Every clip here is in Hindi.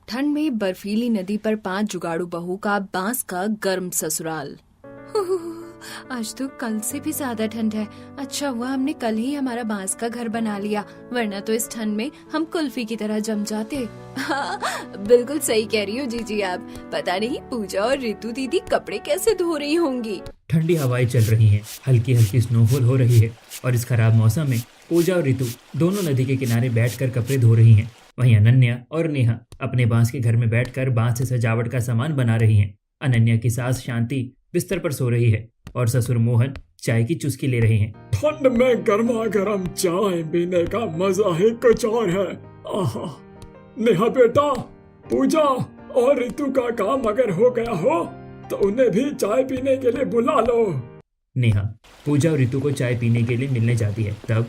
ठंड में बर्फीली नदी पर 5 जुगाड़ू बहू का बांस का गर्म ससुराल। आज तो कल से भी ज्यादा ठंड है। अच्छा हुआ हमने कल ही हमारा बांस का घर बना लिया, वरना तो इस ठंड में हम कुल्फी की तरह जम जाते। बिल्कुल सही कह रही हो जीजी आप। पता नहीं पूजा और रितु दीदी कपड़े कैसे धो रही होंगी। ठंडी हवाएं चल रही हैं, हल्की हल्की स्नोफॉल हो रही है और इस खराब मौसम में पूजा और रितु दोनों नदी के किनारे बैठकर कपड़े धो रही हैं। वहीं अनन्या और नेहा अपने बांस के घर में बैठकर बांस से सजावट का सामान बना रही हैं। अनन्या की सास शांति बिस्तर पर सो रही है और ससुर मोहन चाय की चुस्की ले रहे हैं। ठंड में गर्मा गर्म चाय पीने का मजा ही कुछ और है। आहा, नेहा बेटा, पूजा और रितु का काम अगर हो गया हो तो उन्हें भी चाय पीने के लिए बुला लो। नेहा पूजा और रितु को चाय पीने के लिए मिलने जाती है। तब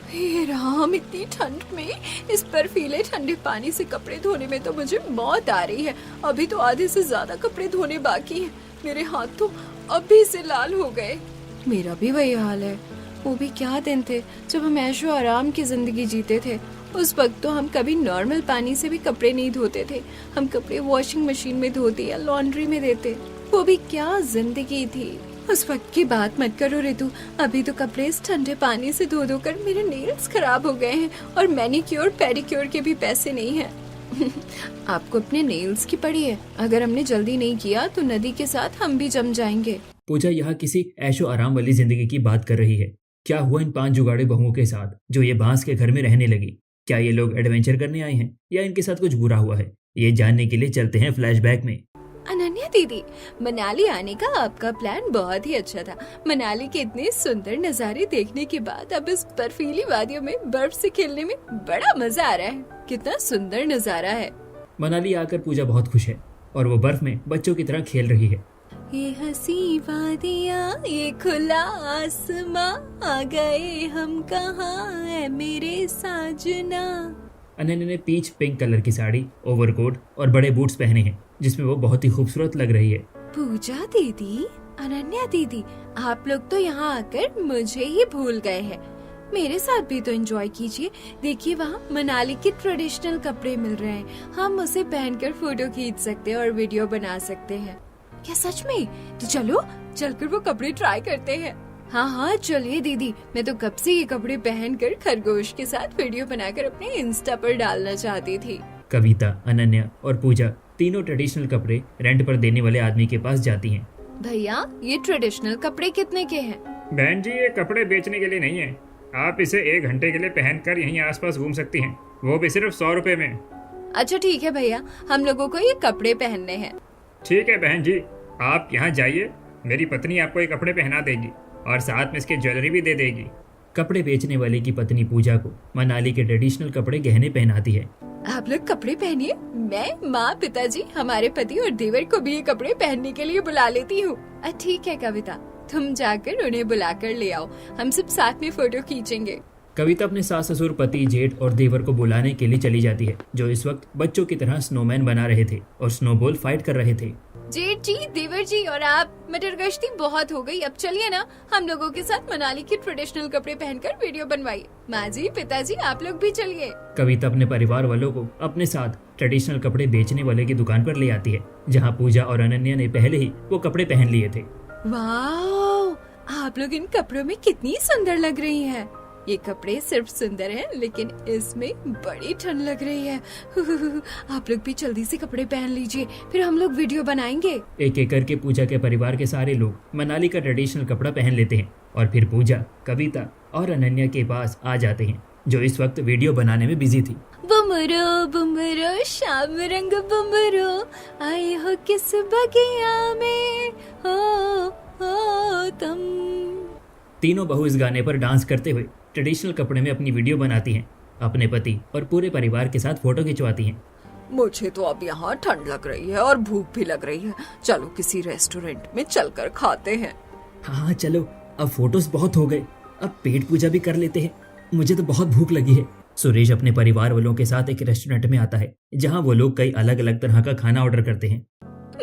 हे राम, इतनी ठंड में इस बर्फीले ठंडे पानी से कपड़े धोने में तो मुझे मौत आ रही है। अभी तो आधे से ज्यादा कपड़े धोने बाकी हैं। मेरे हाथ तो अभी से लाल हो गए। मेरा भी वही हाल है। वो भी क्या दिन थे जब हम ऐशो आराम की जिंदगी जीते थे। उस वक्त तो हम कभी नॉर्मल पानी से भी कपड़े नहीं धोते थे। हम कपड़े वॉशिंग मशीन में धोते या लॉन्ड्री में देते। वो भी क्या जिंदगी थी। उस वक्त की बात मत करो रितु। अभी तो कपड़े इस ठंडे पानी से धो धोकर मेरे नेल्स खराब हो गए हैं और मैनिक्योर पेडिक्योर के भी पैसे नहीं हैं। आपको अपने नेल्स की पड़ी है। अगर हमने जल्दी नहीं किया तो नदी के साथ हम भी जम जाएंगे। पूजा यहाँ किसी ऐशो आराम वाली जिंदगी की बात कर रही है। क्या हुआ इन 5 जुगाड़े बहुओं के साथ जो ये बांस के घर में रहने लगी? क्या ये लोग एडवेंचर करने आए हैं या इनके साथ कुछ बुरा हुआ है? ये जानने के लिए चलते हैं फ्लैशबैक में। अनन्या दीदी, मनाली आने का आपका प्लान बहुत ही अच्छा था। मनाली के इतने सुंदर नज़ारे देखने के बाद अब इस बर्फीली वादियों में बर्फ से खेलने में बड़ा मजा आ रहा है। कितना सुंदर नजारा है। मनाली आकर पूजा बहुत खुश है और वो बर्फ में बच्चों की तरह खेल रही है। ये हंसी वादियाँ, ये खुला आसमां, आ गए हम कहाँ है मेरे साजना। अनन्या ने पीच पिंक कलर की साड़ी, ओवरकोट और बड़े बूट्स पहने हैं जिसमें वो बहुत ही खूबसूरत लग रही है। पूजा दीदी, अनन्या दीदी, आप लोग तो यहाँ आकर मुझे ही भूल गए हैं। मेरे साथ भी तो एंजॉय कीजिए। देखिए वहाँ मनाली के ट्रेडिशनल कपड़े मिल रहे हैं। हम उसे पहनकर फोटो खींच सकते हैं और वीडियो बना सकते हैं। क्या सच में? तो चलो चलकर वो कपड़े ट्राई करते हैं। हाँ चलिए दीदी। मैं तो कब से ये कपड़े पहनकर खरगोश के साथ वीडियो बनाकर अपने इंस्टा पर डालना चाहती थी। कविता, अनन्या और पूजा तीनों ट्रेडिशनल कपड़े रेंट पर देने वाले आदमी के पास जाती हैं। भैया, ये ट्रेडिशनल कपड़े कितने के हैं? बहन जी, ये कपड़े बेचने के लिए नहीं है। आप इसे 1 घंटे के लिए पहनकर यहीं आसपास घूम सकती हैं, वो भी सिर्फ 100 रुपए में। अच्छा ठीक है भैया, हम लोगों को ये कपड़े पहनने हैं। ठीक है बहन जी, आप यहाँ जाइए, मेरी पत्नी आपको ये कपड़े पहना देगी और साथ में इसकी ज्वेलरी भी दे देगी। कपड़े बेचने वाले की पत्नी पूजा को मनाली के ट्रेडिशनल कपड़े गहने पहनाती है। आप लोग कपड़े पहनिए, मैं माँ, पिताजी, हमारे पति और देवर को भी ये कपड़े पहनने के लिए बुला लेती हूँ। ठीक है कविता, तुम जाकर उन्हें बुलाकर ले आओ। हम सब साथ में फोटो खींचेंगे। कविता अपने सास ससुर, पति, जेठ और देवर को बुलाने के लिए चली जाती है जो इस वक्त बच्चों की तरह स्नोमैन बना रहे थे और स्नोबॉल फाइट कर रहे थे। जेठ जी, देवर जी और आप, मटर गश्ती बहुत हो गई। अब चलिए ना, हम लोगों के साथ मनाली के ट्रेडिशनल कपड़े पहनकर वीडियो बनवाइए। माँ जी, पिताजी, आप लोग भी चलिए। कविता अपने परिवार वालों को अपने साथ ट्रेडिशनल कपड़े बेचने वाले की दुकान पर ले आती है जहाँ पूजा और अनन्या ने पहले ही वो कपड़े पहन लिए थे। वाह, आप लोग इन कपड़ों में कितनी सुंदर लग रही हैं। ये कपड़े सिर्फ सुंदर हैं, लेकिन इसमें बड़ी ठंड लग रही है। आप लोग भी जल्दी से कपड़े पहन लीजिए, फिर हम लोग वीडियो बनाएंगे। एक एक करके पूजा के परिवार के सारे लोग मनाली का ट्रेडिशनल कपड़ा पहन लेते हैं और फिर पूजा, कविता और अनन्या के पास आ जाते हैं जो इस वक्त वीडियो बनाने में बिजी थी। बुमरो बुमरो शाम रंग बुमरो, आए हो किस बगिया में, हो तुम। तीनों बहू इस गाने पर डांस करते हुए ट्रेडिशनल कपड़े में अपनी वीडियो बनाती हैं, अपने पति और पूरे परिवार के साथ फोटो खिंचवाती हैं। मुझे तो अब यहाँ ठंड लग रही है और भूख भी लग रही है। चलो किसी रेस्टोरेंट में चलकर खाते हैं। हाँ चलो, अब फोटोज बहुत हो गए, अब पेट पूजा भी कर लेते हैं। मुझे तो बहुत भूख लगी है। सुरेश अपने परिवार वालों के साथ एक रेस्टोरेंट में आता है जहाँ वो लोग कई अलग अलग तरह का खाना ऑर्डर करते हैं।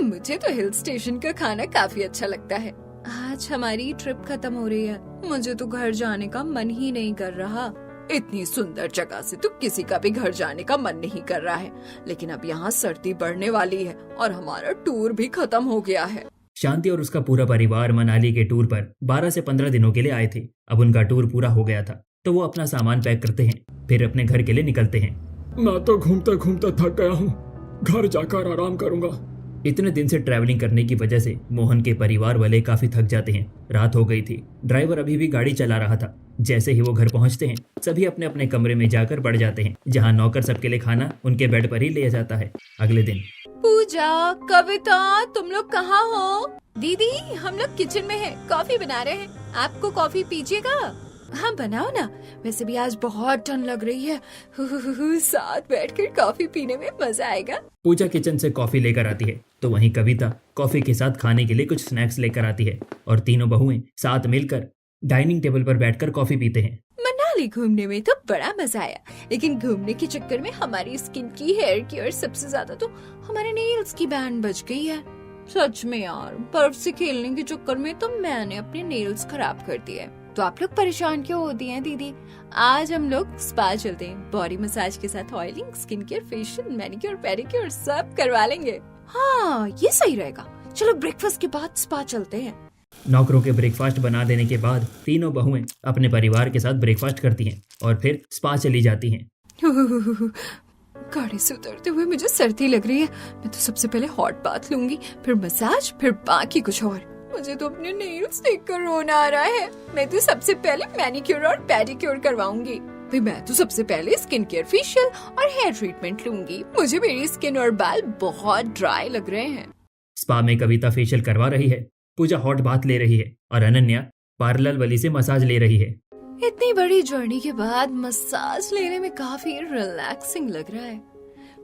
मुझे तो हिल स्टेशन का खाना काफी अच्छा लगता है। आज हमारी ट्रिप खत्म हो रही है। मुझे तो घर जाने का मन ही नहीं कर रहा। इतनी सुंदर जगह से तो किसी का भी घर जाने का मन नहीं कर रहा है, लेकिन अब यहाँ सर्दी बढ़ने वाली है और हमारा टूर भी खत्म हो गया है। शांति और उसका पूरा परिवार मनाली के टूर पर 12 से 15 दिनों के लिए आए थे। अब उनका टूर पूरा हो गया था तो वो अपना सामान पैक करते हैं, फिर अपने घर के लिए निकलते हैं। मैं तो घूमते घूमते थक गया हूँ, घर जाकर आराम करूंगा। इतने दिन से ट्रैवलिंग करने की वजह से मोहन के परिवार वाले काफी थक जाते हैं। रात हो गई थी, ड्राइवर अभी भी गाड़ी चला रहा था। जैसे ही वो घर पहुंचते हैं सभी अपने अपने कमरे में जाकर पड़ जाते हैं, जहां नौकर सबके लिए खाना उनके बेड पर ही ले जाता है। अगले दिन पूजा, कविता, तुम लोग कहाँ हो? दीदी, हम लोग किचन में हैं, कॉफी बना रहे हैं। आपको कॉफी पीजिएगा? हाँ बनाओ ना, वैसे भी आज बहुत ठंड लग रही है। साथ बैठकर कॉफी पीने में मजा आएगा। पूजा किचन से कॉफी लेकर आती है तो वहीं कविता कॉफी के साथ खाने के लिए कुछ स्नैक्स लेकर आती है और तीनों बहुएं साथ मिलकर डाइनिंग टेबल पर बैठकर कॉफी पीते हैं। मनाली घूमने में तो बड़ा मजा आया, लेकिन घूमने के चक्कर में हमारी स्किन की, हेयर की और सबसे ज्यादा तो हमारे नेल्स की बैंड बच गई है। सच में यार, बर्फ से खेलने के चक्कर में तो मैंने अपने नेल्स खराब कर दिए। तो आप लोग परेशान क्यों होती हैं दीदी? आज हम लोग स्पा चलते हैं, बॉडी मसाज के साथ oiling, skin care, facial, manicure, pedicure सब करवा लेंगे। हाँ ये सही रहेगा, चलो ब्रेकफास्ट के बाद स्पा चलते हैं। नौकरों के ब्रेकफास्ट बना देने के बाद तीनों बहुएं अपने परिवार के साथ ब्रेकफास्ट करती हैं और फिर स्पा चली जाती हैं। गाड़ी से उतरते हुए मुझे सर्दी लग रही है। मैं तो सबसे पहले हॉट बाथ लूंगी, फिर मसाज, फिर बाकी कुछ और। मुझे तो अपने नेल्स देखकर रोना आ रहा है। मैं तो सबसे पहले मैनिक्योर और पेडिक्योर करवाऊंगी, फिर मैं तो सबसे पहले स्किन केयर, फेशियल और हेयर ट्रीटमेंट लूंगी। मुझे मेरी स्किन और बाल बहुत ड्राई लग रहे हैं। स्पा में कविता फेशियल करवा रही है, पूजा हॉट बाथ ले रही है और अनन्या पार्लर वाली से मसाज ले रही है। इतनी बड़ी जर्नी के बाद मसाज लेने में काफी रिलैक्सिंग लग रहा है।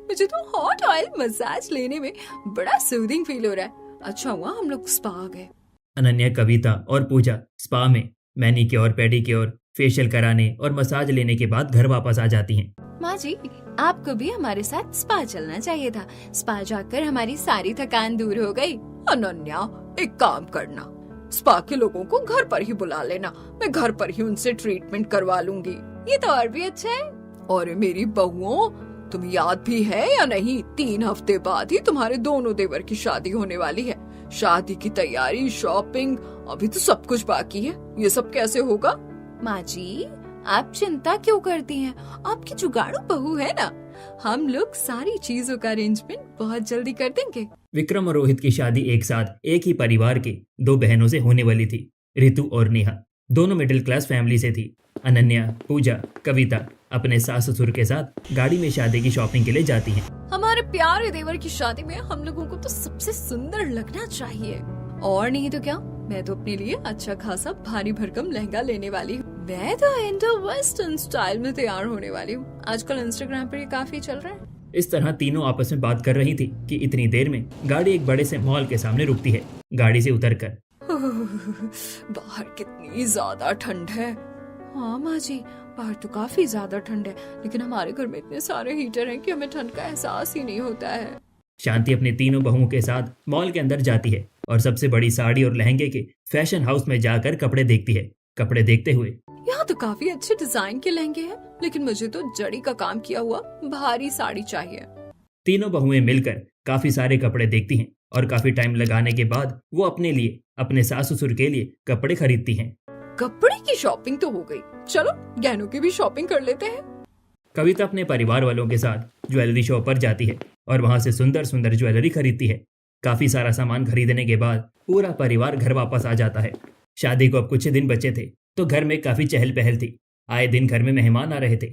मुझे तो हॉट ऑयल मसाज लेने में बड़ा सूदिंग फील हो रहा है। अच्छा हुआ हम लोग स्पा आ गए। अनन्या, कविता और पूजा स्पा में मैनिक्योर, पेडिक्योर, फेशियल कराने और मसाज लेने के बाद घर वापस आ जाती हैं। माँ जी, आपको भी हमारे साथ स्पा चलना चाहिए था। स्पा जाकर हमारी सारी थकान दूर हो गई। अनन्या, एक काम करना, स्पा के लोगों को घर पर ही बुला लेना, मैं घर पर ही उनसे ट्रीटमेंट करवा लूंगी। ये तो और भी अच्छा है। और मेरी बहुओं, तुम्हें याद भी है या नहीं, 3 हफ्ते बाद ही तुम्हारे दोनों देवर की शादी होने वाली है। शादी की तैयारी, शॉपिंग, अभी तो सब कुछ बाकी है। ये सब कैसे होगा? माँ जी, आप चिंता क्यों करती हैं? आपकी जुगाड़ू बहू है ना, हम लोग सारी चीजों का अरेंजमेंट बहुत जल्दी कर देंगे। विक्रम और रोहित की शादी एक साथ एक ही परिवार के 2 बहनों से होने वाली थी। ऋतु और नेहा दोनों मिडिल क्लास फैमिली से थी। अनन्या, पूजा, कविता अपने सास ससुर के साथ गाड़ी में शादी की शॉपिंग के लिए जाती हैं। हमारे प्यारे देवर की शादी में हम लोगों को तो सबसे सुंदर लगना चाहिए, और नहीं तो क्या, मैं तो अपने लिए अच्छा खासा भारी भरकम लहंगा लेने वाली हूँ। मैं तो इंडो वेस्टर्न स्टाइल में तैयार होने वाली हूँ। आजकल इंस्टाग्राम पर ये काफी चल रहा है। इस तरह तीनों आपस में बात कर रही थी कि इतनी देर में गाड़ी एक बड़े से मॉल के सामने रुकती है। गाड़ी से उतरकर बाहर कितनी ज्यादा ठंड है। हाँ माँ जी, बाहर तो काफी ज्यादा ठंड है, लेकिन हमारे घर में इतने सारे हीटर हैं कि हमें ठंड का एहसास ही नहीं होता है। शांति अपने तीनों बहुओं के साथ मॉल के अंदर जाती है और सबसे बड़ी साड़ी और लहंगे के फैशन हाउस में जाकर कपड़े देखती है। कपड़े देखते हुए, यहाँ तो काफी अच्छे डिजाइन के लहंगे हैं, लेकिन मुझे तो जड़ी का काम किया हुआ भारी साड़ी चाहिए। तीनों बहुएं मिलकर काफी सारे कपड़े देखती हैं और काफी टाइम लगाने के बाद वो अपने लिए, अपने सास ससुर के लिए कपड़े खरीदती हैं। कपड़े की शॉपिंग तो हो गई, चलो गहनों की भी शॉपिंग कर लेते हैं। कविता अपने परिवार वालों के साथ ज्वेलरी शॉप पर जाती है और वहां से सुंदर सुंदर ज्वेलरी खरीदती है। काफी सारा सामान खरीदने के बाद पूरा परिवार घर वापस आ जाता है। शादी को अब कुछ ही दिन बचे थे तो घर में काफी चहल पहल थी। आए दिन घर में मेहमान आ रहे थे।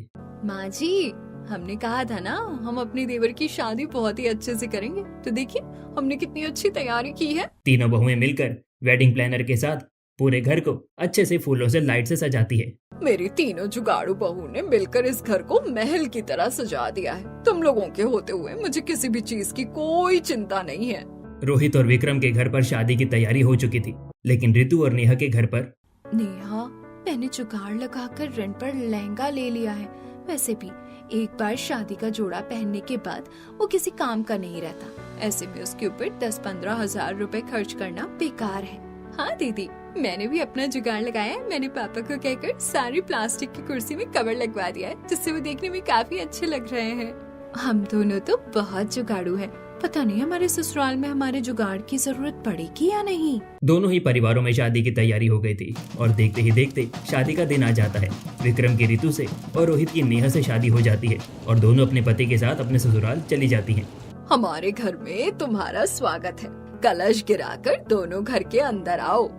माँ जी, हमने कहा था ना, हम अपनी देवर की शादी बहुत ही अच्छे से करेंगे, तो देखिए हमने कितनी अच्छी तैयारी की है। तीनों बहुएं मिलकर वेडिंग प्लानर के साथ पूरे घर को अच्छे से फूलों से लाइट से सजाती है। मेरी तीनों जुगाड़ू बहू ने मिलकर इस घर को महल की तरह सजा दिया है। तुम लोगों के होते हुए मुझे किसी भी चीज की कोई चिंता नहीं है। रोहित और विक्रम के घर पर शादी की तैयारी हो चुकी थी, लेकिन ऋतु और नेहा के घर पर नेहा, मैंने जुगाड़ लगाकर रेंट पर लहंगा ले लिया है। वैसे भी एक बार शादी का जोड़ा पहनने के बाद वो किसी काम का नहीं रहता। ऐसे में उसके ऊपर 10-15 हजार रुपए खर्च करना बेकार है। हाँ दीदी, मैंने भी अपना जुगाड़ लगाया है। मैंने पापा को कहकर सारी प्लास्टिक की कुर्सी में कवर लगवा दिया है, जिससे वो देखने में काफी अच्छे लग रहे हैं। हम दोनों तो बहुत जुगाड़ू हैं। पता नहीं हमारे ससुराल में हमारे जुगाड़ की जरूरत पड़ेगी या नहीं। दोनों ही परिवारों में शादी की तैयारी हो गई थी और देखते ही देखते शादी का दिन आ जाता है। विक्रम की ऋतु से और रोहित की नेहा से शादी हो जाती है और दोनों अपने पति के साथ अपने ससुराल चली जाती हैं। हमारे घर में तुम्हारा स्वागत है। कलश गिराकर दोनों घर के अंदर आओ।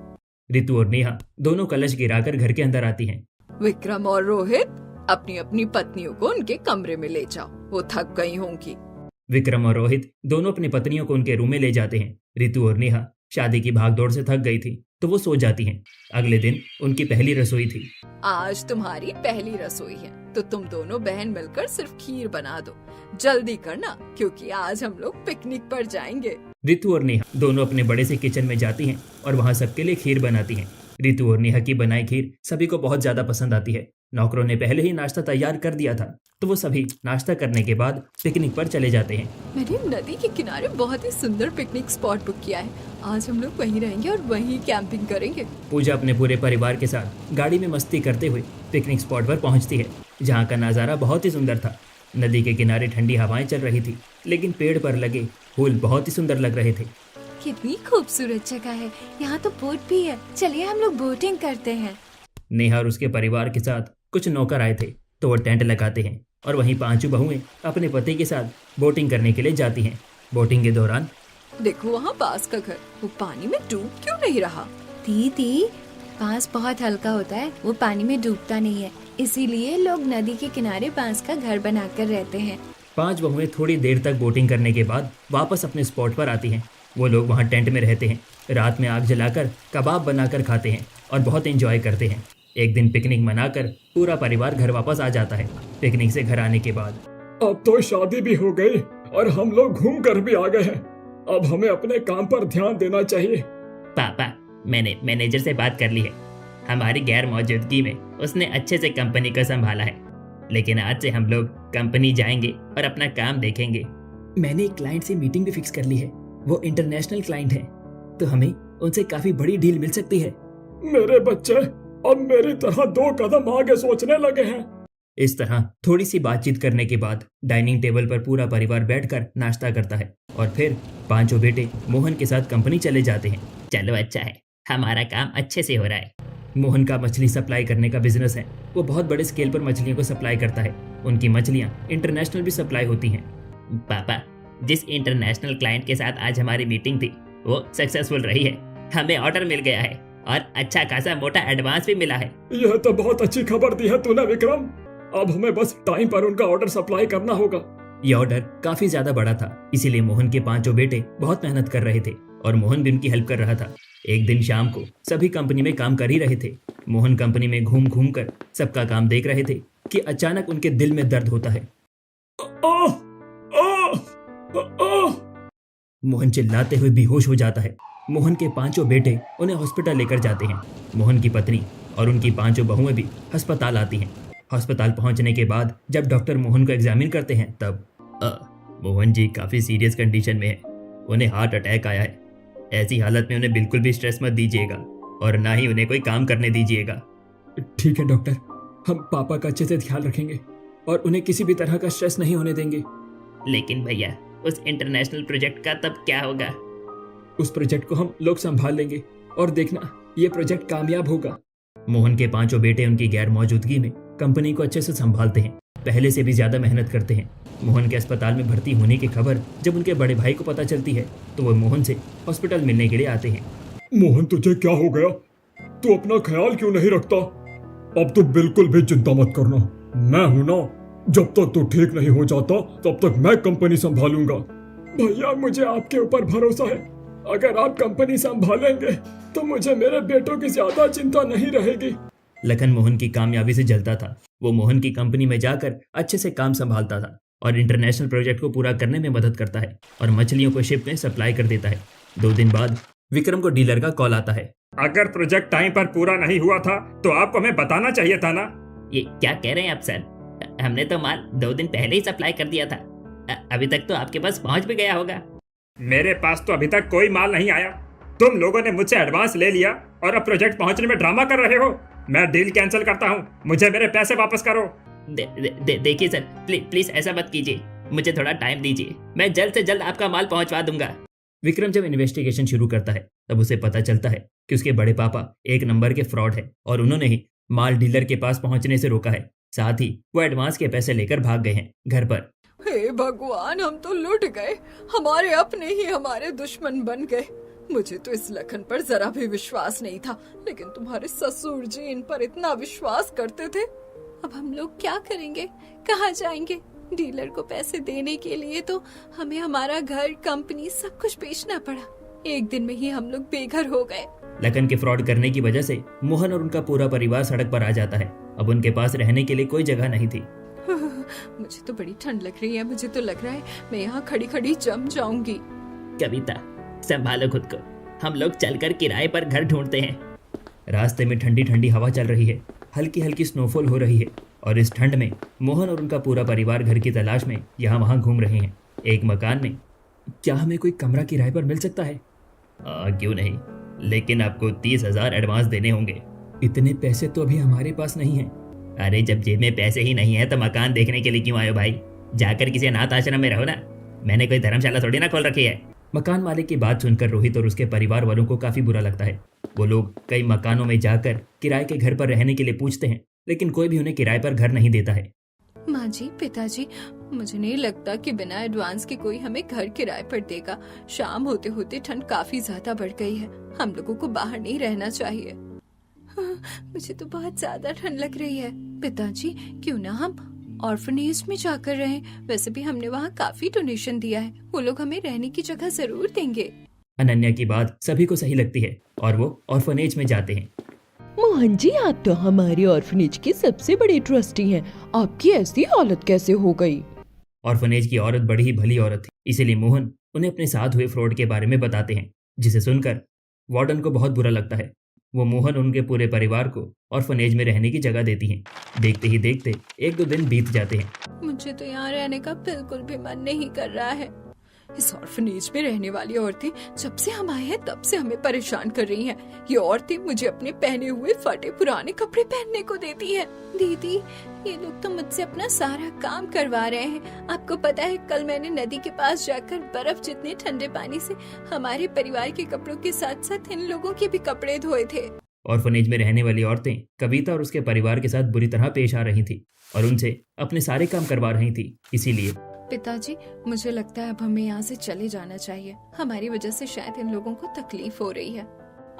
ऋतु और नेहा दोनों कलश गिराकर घर के अंदर आती हैं। विक्रम और रोहित अपनी अपनी पत्नियों को उनके कमरे में ले जाओ, वो थक गई होंगी। विक्रम और रोहित दोनों अपनी पत्नियों को उनके रूम में ले जाते हैं। ऋतु और नेहा शादी की भागदौड़ से थक गई थी तो वो सो जाती हैं। अगले दिन उनकी पहली रसोई थी। आज तुम्हारी पहली रसोई है तो तुम दोनों बहन मिलकर सिर्फ खीर बना दो। जल्दी करना क्योंकि आज हम लोग पिकनिक पर जाएंगे। ऋतु और नेहा दोनों अपने बड़े से किचन में जाती हैं और वहाँ सबके लिए खीर बनाती हैं। ऋतु और नेहा की बनाई खीर सभी को बहुत ज्यादा पसंद आती है। नौकरों ने पहले ही नाश्ता तैयार कर दिया था तो वो सभी नाश्ता करने के बाद पिकनिक पर चले जाते हैं। मैंने नदी के किनारे बहुत ही सुंदर पिकनिक स्पॉट बुक किया है। आज हम लोग वहीं रहेंगे और वहीं कैंपिंग करेंगे। पूजा अपने पूरे परिवार के साथ गाड़ी में मस्ती करते हुए पिकनिक स्पॉट पर पहुंचती है, जहां का नज़ारा बहुत ही सुंदर था। नदी के किनारे ठंडी हवाएं चल रही थी, लेकिन पेड़ पर लगे फूल बहुत ही सुंदर लग रहे थे। कितनी खूबसूरत जगह है, यहाँ तो बोट भी है। चलिए हम लोग बोटिंग करते हैं। नेहा और उसके परिवार के साथ कुछ नौकर आए थे तो वो टेंट लगाते हैं और वहीं पांचों बहुएं अपने पति के साथ बोटिंग करने के लिए जाती हैं। बोटिंग के दौरान देखो वहाँ बांस का घर, वो पानी में डूब क्यों नहीं रहा? दीदी, बांस बहुत हल्का होता है, वो पानी में डूबता नहीं है, इसीलिए लोग नदी के किनारे बांस का घर बनाकर रहते हैं। 5 बहुएं थोड़ी देर तक बोटिंग करने के बाद वापस अपने स्पॉट पर आती हैं। वो लोग वहाँ टेंट में रहते हैं, रात में आग जलाकर कबाब बनाकर खाते हैं और बहुत एंजॉय करते हैं। एक दिन पिकनिक मनाकर पूरा परिवार घर वापस आ जाता है। पिकनिक से घर आने के बाद अब तो शादी भी हो गई और हम लोग घूम कर भी आ गए हैं। अब हमें अपने काम पर ध्यान देना चाहिए। पापा, मैंने मैनेजर से बात कर ली है। हमारी गैर मौजूदगी में उसने अच्छे से कंपनी को संभाला है, लेकिन आज से हम लोग कंपनी जाएंगे और अपना काम देखेंगे। मैंने एक क्लाइंट से मीटिंग भी फिक्स कर ली है। वो इंटरनेशनल क्लाइंट है तो हमें उनसे काफी बड़ी डील मिल सकती है। मेरे बच्चे अब मेरी तरह 2 कदम आगे सोचने लगे हैं। इस तरह थोड़ी सी बातचीत करने के बाद डाइनिंग टेबल पर पूरा परिवार बैठकर नाश्ता करता है और फिर पांचों बेटे मोहन के साथ कंपनी चले जाते हैं। चलो अच्छा है, हमारा काम अच्छे से हो रहा है। मोहन का मछली सप्लाई करने का बिजनेस है। वो बहुत बड़े स्केल पर मछलियों को सप्लाई करता है। उनकी मछलियाँ इंटरनेशनल भी सप्लाई होती हैं। पापा, जिस इंटरनेशनल क्लाइंट के साथ आज हमारी मीटिंग थी वो सक्सेसफुल रही है। हमें ऑर्डर मिल गया है और अच्छा खासा मोटा एडवांस भी मिला है। यह तो बहुत अच्छी खबर दी है तूने विक्रम। अब हमें बस टाइम पर उनका ऑर्डर सप्लाई करना होगा। ये ऑर्डर काफी ज्यादा बड़ा था, इसीलिए मोहन के पांचों बेटे बहुत मेहनत कर रहे थे और मोहन भी उनकी हेल्प कर रहा था। एक दिन शाम को सभी कंपनी में काम कर ही रहे थे। मोहन कंपनी में घूम घूम कर सबका काम देख रहे थे कि अचानक उनके दिल में दर्द होता है। मोहन चिल्लाते हुए बेहोश हो जाता है। मोहन के पांचों बेटे उन्हें हॉस्पिटल लेकर जाते हैं। मोहन की पत्नी और उनकी पांचों बहुएं भी अस्पताल आती हैं। अस्पताल पहुंचने के बाद जब डॉक्टर मोहन को एग्जामिन करते हैं तब मोहन जी काफ़ी सीरियस कंडीशन में है। उन्हें हार्ट अटैक आया है। ऐसी हालत में उन्हें बिल्कुल भी स्ट्रेस मत दीजिएगा और ना ही उन्हें कोई काम करने दीजिएगा। ठीक है डॉक्टर, हम पापा का अच्छे से ख्याल रखेंगे और उन्हें किसी भी तरह का स्ट्रेस नहीं होने देंगे। लेकिन भैया, उस इंटरनेशनल प्रोजेक्ट का तब क्या होगा? उस प्रोजेक्ट को हम लोग संभाल लेंगे और देखना ये प्रोजेक्ट कामयाब होगा। मोहन के पांचों बेटे उनकी गैर मौजूदगी में कंपनी को अच्छे से संभालते हैं, पहले से भी ज्यादा मेहनत करते हैं। मोहन के अस्पताल में भर्ती होने की खबर जब उनके बड़े भाई को पता चलती है तो वो मोहन से हॉस्पिटल मिलने के लिए आते हैं। मोहन, तुझे क्या हो गया? तू अपना ख्याल क्यों नहीं रखता? अब तू बिल्कुल भी चिंता मत करना, मैं हूं ना। जब तक तू ठीक नहीं हो जाता तब तक मैं कंपनी संभालूंगा। भैया, मुझे आपके ऊपर भरोसा है। अगर आप कंपनी संभालेंगे तो मुझे मेरे बेटों की ज्यादा चिंता नहीं रहेगी। लखन मोहन की कामयाबी से जलता था। वो मोहन की कंपनी में जाकर अच्छे से काम संभालता था और इंटरनेशनल प्रोजेक्ट को पूरा करने में मदद करता है और मछलियों को शिप में सप्लाई कर देता है। 2 दिन बाद विक्रम को डीलर का कॉल आता है। अगर प्रोजेक्ट टाइम पर पूरा नहीं हुआ था तो आपको हमें बताना चाहिए था ना। ये क्या कह रहे हैं आप सर? हमने तो माल 2 दिन पहले ही सप्लाई कर दिया था। अभी तक तो आपके पास पहुंच भी गया होगा। मेरे पास तो अभी तक कोई माल नहीं आया। तुम लोगों ने मुझसे एडवांस ले लिया और अब प्रोजेक्ट पहुंचने में ड्रामा कर रहे हो। मैं डील कैंसिल करता हूँ, मुझे मेरे पैसे वापस करो। देखिए सर, प्लीज ऐसा मत कीजिए, मुझे थोड़ा टाइम दीजिए, मैं जल्द से जल्द आपका माल पहुंचवा दूंगा। विक्रम जब इन्वेस्टिगेशन शुरू करता है तब उसे पता चलता है कि उसके बड़े पापा एक नंबर के फ्रॉड है और उन्होंने ही माल डीलर के पास पहुंचने से रोका है। साथ ही वो एडवांस के पैसे लेकर भाग गए हैं घर पर। हे भगवान, हम तो लुट गए, हमारे अपने ही हमारे दुश्मन बन गए। मुझे तो इस लखन पर जरा भी विश्वास नहीं था, लेकिन तुम्हारे ससुर जी इन पर इतना विश्वास करते थे। अब हम लोग क्या करेंगे, कहाँ जाएंगे? डीलर को पैसे देने के लिए तो हमें हमारा घर, कंपनी सब कुछ बेचना पड़ा। एक दिन में ही हम लोग बेघर हो गए। लखन के फ्रॉड करने की वजह से मोहन और उनका पूरा परिवार सड़क पर आ जाता है। अब उनके पास रहने के लिए कोई जगह नहीं थी। मुझे तो बड़ी ठंड लग रही है, मुझे तो लग रहा है मैं यहाँ खड़ी खड़ी जम जाऊंगी। कविता, संभालो खुद को, हम लोग चलकर किराए पर घर ढूंढते हैं। रास्ते में ठंडी ठंडी हवा चल रही है, हल्की हल्की स्नोफॉल हो रही है और इस ठंड में मोहन और उनका पूरा परिवार घर की तलाश में यहाँ वहाँ घूम रहे हैं। एक मकान में। क्या हमें कोई कमरा किराए पर मिल सकता है? क्यों नहीं, लेकिन आपको 30,000 एडवांस देने होंगे। इतने पैसे तो अभी हमारे पास नहीं है। अरे जब जेब में पैसे ही नहीं है तो मकान देखने के लिए क्यों आयो भाई? जाकर किसी अनाथ आश्रम में रहो ना, मैंने कोई धर्मशाला थोड़ी ना खोल रखी है। मकान मालिक की बात सुनकर रोहित और उसके परिवार वालों को काफी बुरा लगता है। वो लोग कई मकानों में जाकर किराए के घर पर रहने के लिए पूछते हैं, लेकिन कोई भी उन्हें किराए पर घर नहीं देता है। माँ जी, पिताजी, मुझे नहीं लगता कि बिना एडवांस के कोई हमें घर किराए पर देगा। शाम होते होते ठंड काफी ज्यादा बढ़ गई है, हम लोगों को बाहर नहीं रहना चाहिए। मुझे तो बहुत ज्यादा ठंड लग रही है। पिताजी, क्यों ना हम ऑर्फनेज में जाकर रहें? वैसे भी हमने वहाँ काफी डोनेशन दिया है, वो लोग हमें रहने की जगह जरूर देंगे। अनन्या की बात सभी को सही लगती है और वो ऑर्फनेज में जाते हैं। मोहन जी, आप तो हमारे ऑर्फनेज के सबसे बड़े ट्रस्टी हैं, आपकी ऐसी हालत कैसे हो गई? ऑर्फनेज की औरत बड़ी ही भली औरत थी, इसीलिए मोहन उन्हें अपने साथ हुए फ्रॉड के बारे में बताते हैं, जिसे सुनकर वार्डन को बहुत बुरा लगता है। वो मोहन और उनके पूरे परिवार को ऑर्फनेज में रहने की जगह देती हैं। देखते ही देखते 1-2 दिन बीत जाते हैं। मुझे तो यहाँ रहने का बिल्कुल भी मन नहीं कर रहा है। इस ऑर्फनेज में रहने वाली औरतें जब से हम आए हैं तब से हमें परेशान कर रही हैं। ये औरतें मुझे अपने पहने हुए फटे पुराने कपड़े पहनने को देती हैं। दीदी, ये लोग तो मुझसे अपना सारा काम करवा रहे हैं। आपको पता है, कल मैंने नदी के पास जाकर बर्फ जितने ठंडे पानी से हमारे परिवार के कपड़ों के साथ साथ इन लोगों के भी कपड़े धोए थे। ऑर्फनेज में रहने वाली औरतें कविता और उसके परिवार के साथ बुरी तरह पेश आ रही थी और उनसे अपने सारे काम करवा रही थी। इसीलिए पिताजी, मुझे लगता है अब हमें यहाँ से चले जाना चाहिए। हमारी वजह से शायद इन लोगों को तकलीफ हो रही है।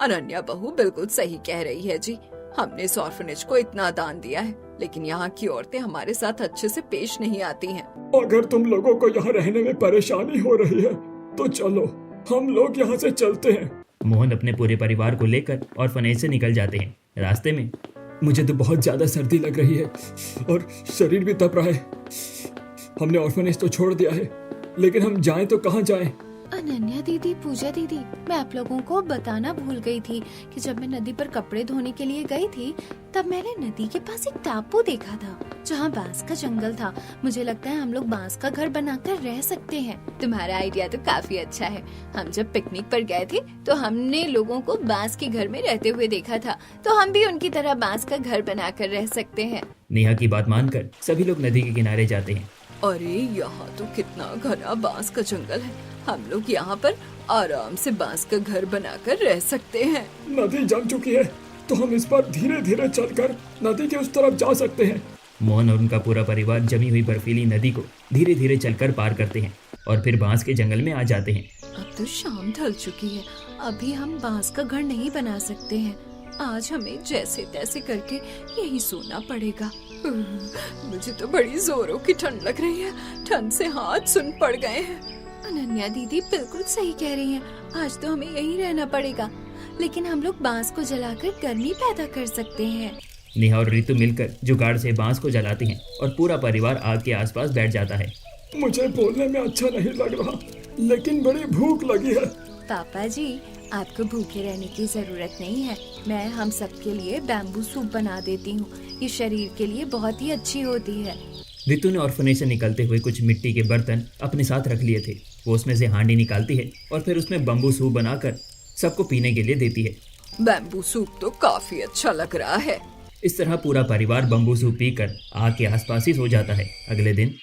अनन्या बहू बिल्कुल सही कह रही है जी। हमने इस ऑर्फनेज को इतना दान दिया है, लेकिन यहाँ की औरतें हमारे साथ अच्छे से पेश नहीं आती हैं। अगर तुम लोगों को यहाँ रहने में परेशानी हो रही है तो चलो, हम लोग यहाँ से चलते हैं। मोहन अपने पूरे परिवार को लेकर ऑर्फनेज से निकल जाते हैं। रास्ते में मुझे तो बहुत ज्यादा सर्दी लग रही है और शरीर भी तप रहा है। हमने ऑर्फनेज तो छोड़ दिया है, लेकिन हम जाएं तो कहाँ जाएं? अनन्या दीदी, पूजा दीदी, मैं आप लोगों को बताना भूल गई थी कि जब मैं नदी पर कपड़े धोने के लिए गई थी तब मैंने नदी के पास एक टापू देखा था जहाँ बांस का जंगल था। मुझे लगता है हम लोग बांस का घर बनाकर रह सकते हैं। तुम्हारा आइडिया तो काफी अच्छा है। हम जब पिकनिक पर गए थे तो हमने लोगों को बांस के घर में रहते हुए देखा था, तो हम भी उनकी तरह बांस का घर बनाकर रह सकते हैं। नेहा की बात मानकर सभी लोग नदी के किनारे जाते हैं। अरे, यहाँ तो कितना घना बांस का जंगल है। हम लोग यहाँ पर आराम से बांस का घर बनाकर रह सकते हैं। नदी जम चुकी है तो हम इस पर धीरे धीरे चलकर नदी के उस तरफ जा सकते हैं। मोहन और उनका पूरा परिवार जमी हुई बर्फीली नदी को धीरे धीरे चलकर पार करते हैं और फिर बांस के जंगल में आ जाते हैं। अब तो शाम ढल चुकी है, अभी हम बांस का घर नहीं बना सकते हैं। आज हमें जैसे तैसे करके यही सोना पड़ेगा। मुझे तो बड़ी जोरों की ठंड लग रही है, ठंड से हाथ सुन पड़ गए हैं। अनन्या दीदी बिल्कुल सही कह रही हैं, आज तो हमें यहीं रहना पड़ेगा, लेकिन हम लोग बांस को जलाकर गर्मी पैदा कर सकते हैं। नेहा और रितु मिलकर जुगाड़ से बांस को जलाती हैं और पूरा परिवार आग के आसपास बैठ जाता है। मुझे बोलने में अच्छा नहीं लग रहा, लेकिन बड़ी भूख लगी है। पापा जी, आपको भूखे रहने की जरूरत नहीं है। मैं हम सब के लिए बैम्बू सूप बना देती हूँ, ये शरीर के लिए बहुत ही अच्छी होती है। रितु ने ऑर्फनेज से निकलते हुए कुछ मिट्टी के बर्तन अपने साथ रख लिए थे। वो उसमें से हांडी निकालती है और फिर उसमें बम्बू सूप बनाकर सबको पीने के लिए देती है। बैम्बू सूप तो काफी अच्छा लग रहा है। इस तरह पूरा परिवार बम्बू सूप पीकर आग के आसपास ही सो जाता है। अगले दिन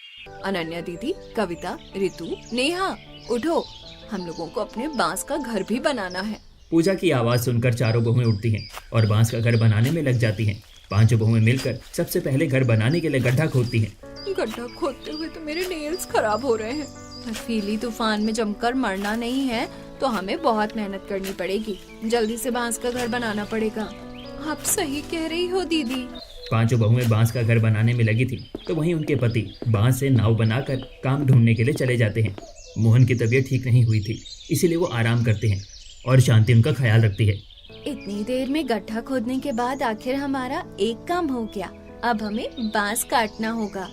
अनन्या दीदी, कविता, ऋतु, नेहा, उठो, हम लोगों को अपने बांस का घर भी बनाना है। पूजा की आवाज सुनकर चारों बहुएं उठती हैं और बांस का घर बनाने में लग जाती हैं। पांचों बहुएं मिलकर सबसे पहले घर बनाने के लिए गड्ढा खोदती हैं। गड्ढा खोदते हुए तो मेरे नेल्स खराब हो रहे हैं। बर्फीली तूफान में जमकर मरना नहीं है तो हमें बहुत मेहनत करनी पड़ेगी। जल्दी से बांस का घर बनाना पड़ेगा। आप सही कह रही हो दीदी। पांचों बहुएं बांस का घर बनाने में लगी थी तो वहीं उनके पति बांस से नाव बनाकर काम ढूंढने के लिए चले जाते हैं। मोहन की तबीयत ठीक नहीं हुई थी, इसीलिए वो आराम करते हैं और शांति उनका ख्याल रखती है। इतनी देर में गड्ढा खोदने के बाद आखिर हमारा एक काम हो गया। अब हमें बांस काटना होगा।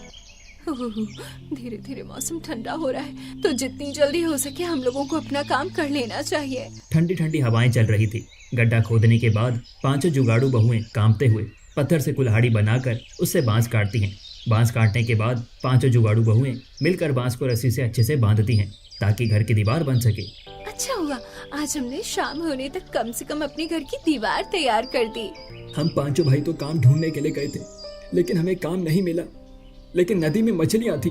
धीरे धीरे मौसम ठंडा हो रहा है तो जितनी जल्दी हो सके हम लोगों को अपना काम कर लेना चाहिए। ठंडी ठंडी हवाएं चल रही थी। गड्ढा खोदने के बाद पांचों जुगाड़ू बहुएं कांपते हुए पत्थर से कुल्हाड़ी बनाकर उससे बांस काटती हैं। बांस काटने के बाद पांचों जुगाड़ू बहुएं मिलकर बांस को रस्सी से अच्छे से बांधती हैं ताकि घर की दीवार बन सके। अच्छा हुआ आज हमने शाम होने तक कम से कम अपने घर की दीवार तैयार कर दी। हम पांचों भाई तो काम ढूंढने के लिए गए थे, लेकिन हमें काम नहीं मिला। लेकिन नदी में मछलियां थी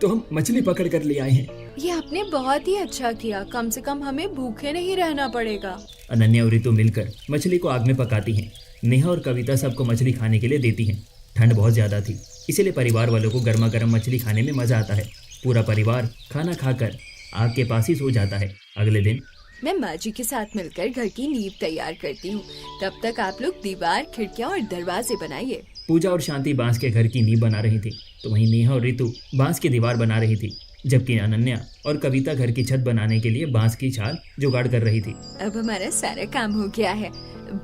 तो हम मछली पकड़ कर ले आए हैं। ये आपने बहुत ही अच्छा किया। कम से कम हमें भूखे नहीं रहना पड़ेगा। अनन्या और ऋतु मिलकर मछली को आग में पकाती हैं। नेहा और कविता सबको मछली खाने के लिए देती हैं। ठंड बहुत ज्यादा थी, इसीलिए परिवार वालों को गर्मा गर्म मछली खाने में मजा आता है। पूरा परिवार खाना खाकर आग के पास ही सो जाता है। अगले दिन मैं माँ जी के साथ मिलकर घर की नींव तैयार करती हूँ। तब तक आप लोग दीवार, खिड़कियाँ और दरवाजे बनाइए। पूजा और शांति बांस के घर की नींव बना रही थी तो वहीं नेहा और ऋतु बांस की दीवार बना रही थी, जबकि अनन्या और कविता घर की छत बनाने के लिए बांस की छाल जुगाड़ कर रही थी। अब हमारा सारा काम हो गया है,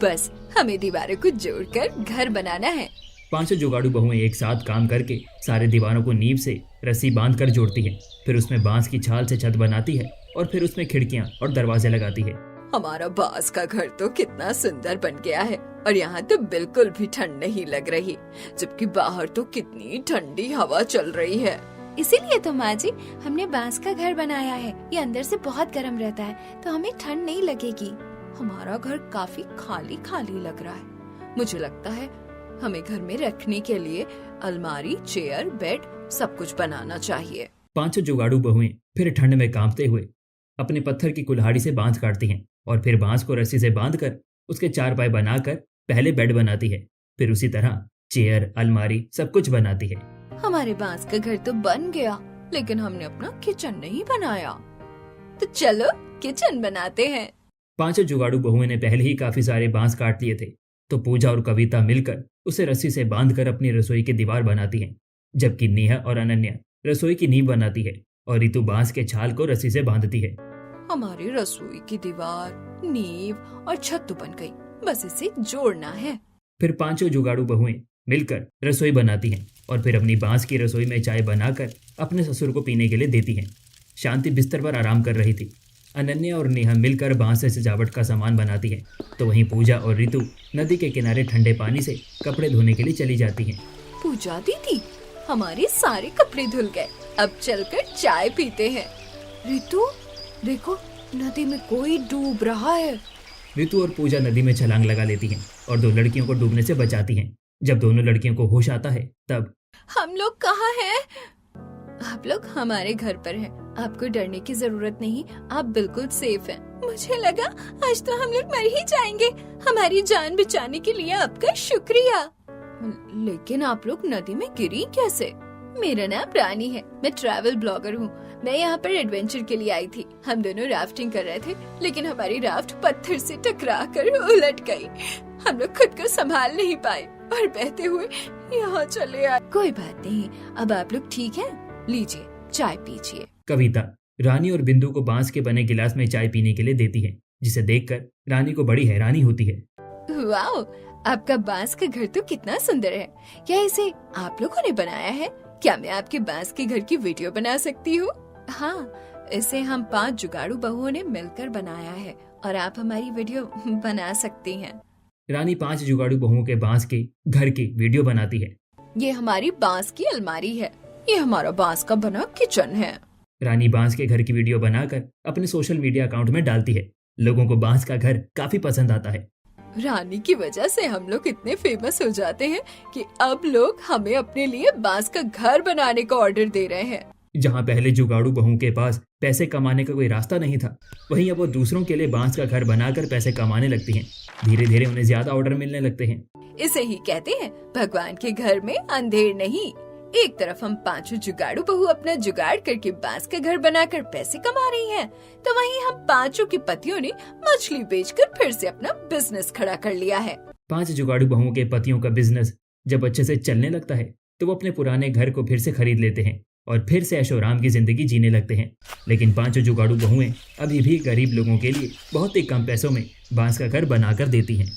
बस हमें दीवारों को जोड़कर घर बनाना है। पांचों जुगाड़ू बहुएं एक साथ काम करके सारे दीवारों को नींव से रस्सी बांधकर जोड़ती है। फिर उसमें बांस की छाल से छत बनाती है और फिर उसमें खिड़कियां और दरवाजे लगाती है। हमारा बांस का घर तो कितना सुंदर बन गया है और यहाँ तो बिल्कुल भी ठंड नहीं लग रही, जबकि बाहर तो कितनी ठंडी हवा चल रही है। इसीलिए तो माँ जी हमने बांस का घर बनाया है। ये अंदर से बहुत गर्म रहता है तो हमें ठंड नहीं लगेगी। हमारा घर काफी खाली खाली लग रहा है। मुझे लगता है हमें घर में रखने के लिए अलमारी, चेयर, बेड सब कुछ बनाना चाहिए। पांचों जुगाड़ू बहुएं फिर ठंड में कांपते हुए अपने पत्थर की कुल्हाड़ी से बांस काटती हैं और फिर बांस को रस्सी से बांधकर उसके चार पाए बनाकर पहले बेड बनाती है। फिर उसी तरह चेयर, अलमारी सब कुछ बनाती है। हमारे बांस का घर तो बन गया, लेकिन हमने अपना किचन नहीं बनाया। तो चलो किचन बनाते हैं। पांचों जुगाड़ू बहुएं ने पहले ही काफी सारे बांस काट लिए थे तो पूजा और कविता मिलकर उसे रस्सी से बांधकर अपनी रसोई की दीवार बनाती हैं, जबकि नेहा और अनन्या रसोई की नींव बनाती है और ऋतु बांस के छाल को रस्सी से बांधती है। हमारी रसोई की दीवार, नींव और छत तो बन गई, बस इसे जोड़ना है। फिर पांचों जुगाड़ू बहुएं मिलकर रसोई बनाती हैं और फिर अपनी बांस की रसोई में चाय बनाकर अपने ससुर को पीने के लिए देती हैं। शांति बिस्तर पर आराम कर रही थी। अनन्या और नेहा मिलकर बांस से सजावट का सामान बनाती हैं तो वहीं पूजा और ऋतु नदी के किनारे ठंडे पानी से कपड़े धोने के लिए चली जाती हैं। पूजा दीदी, हमारे सारे कपड़े धुल गए, अब चलकर चाय पीते हैं। ऋतु देखो, नदी में कोई डूब रहा है। ऋतु और पूजा नदी में छलांग लगा लेती हैं और दो लड़कियों को डूबने से बचाती हैं। जब दोनों लड़कियों को होश आता है तब हम लोग कहाँ हैं? आप लोग हमारे घर पर हैं। आपको डरने की जरूरत नहीं, आप बिल्कुल सेफ हैं। मुझे लगा आज तो हम लोग मर ही जाएंगे। हमारी जान बचाने के लिए आपका शुक्रिया। लेकिन आप लोग नदी में गिरी कैसे? मेरा नाम रानी है, मैं ट्रैवल ब्लॉगर हूँ। मैं यहाँ पर एडवेंचर के लिए आई थी। हम दोनों राफ्टिंग कर रहे थे, लेकिन हमारी राफ्ट पत्थर से टकराकर उलट गई। हम लोग खुद को संभाल नहीं पाए और बहते हुए यहाँ चले आए। कोई बात नहीं, अब आप लोग ठीक हैं? लीजिए चाय पीजिए। कविता रानी और बिंदु को बांस के बने गिलास में चाय पीने के लिए देती है, जिसे देखकर रानी को बड़ी हैरानी होती है। वाओ, आपका बांस का घर तो कितना सुंदर है। क्या इसे आप लोगों ने बनाया है? क्या मैं आपके बांस के घर की वीडियो बना सकती हूँ? हाँ, इसे हम 5 जुगाड़ू बहुओं ने मिलकर बनाया है और आप हमारी वीडियो बना सकती हैं। रानी 5 जुगाड़ू बहुओं के बांस के घर की वीडियो बनाती है। ये हमारी बांस की अलमारी है, ये हमारा बांस का बना किचन है। रानी बांस के घर की वीडियो बनाकर अपने सोशल मीडिया अकाउंट में डालती है, लोगों को बांस का घर काफी पसंद आता है। रानी की वजह से हम लोग इतने फेमस हो जाते हैं कि अब लोग हमें अपने लिए बांस का घर बनाने का ऑर्डर दे रहे हैं। जहाँ पहले जुगाड़ू बहू के पास पैसे कमाने का कोई रास्ता नहीं था, वहीं अब वो दूसरों के लिए बांस का घर बनाकर पैसे कमाने लगती हैं। धीरे धीरे उन्हें ज्यादा ऑर्डर मिलने लगते हैं। इसे ही कहते हैं भगवान के घर में अंधेर नहीं। एक तरफ हम पांचों जुगाड़ू बहू अपना जुगाड़ करके बांस का घर बनाकर पैसे कमा रही हैं, तो वहीं हम पांचों के पतियों ने मछली बेचकर फिर से अपना बिजनेस खड़ा कर लिया है। 5 जुगाड़ू बहुओं के पतियों का बिजनेस जब अच्छे से चलने लगता है तो वो अपने पुराने घर को फिर से खरीद लेते हैं और फिर से ऐशोआराम की जिंदगी जीने लगते हैं। लेकिन 5 जुगाड़ू बहुएं अभी भी गरीब लोगों के लिए बहुत ही कम पैसों में बांस का घर बनाकर देती हैं।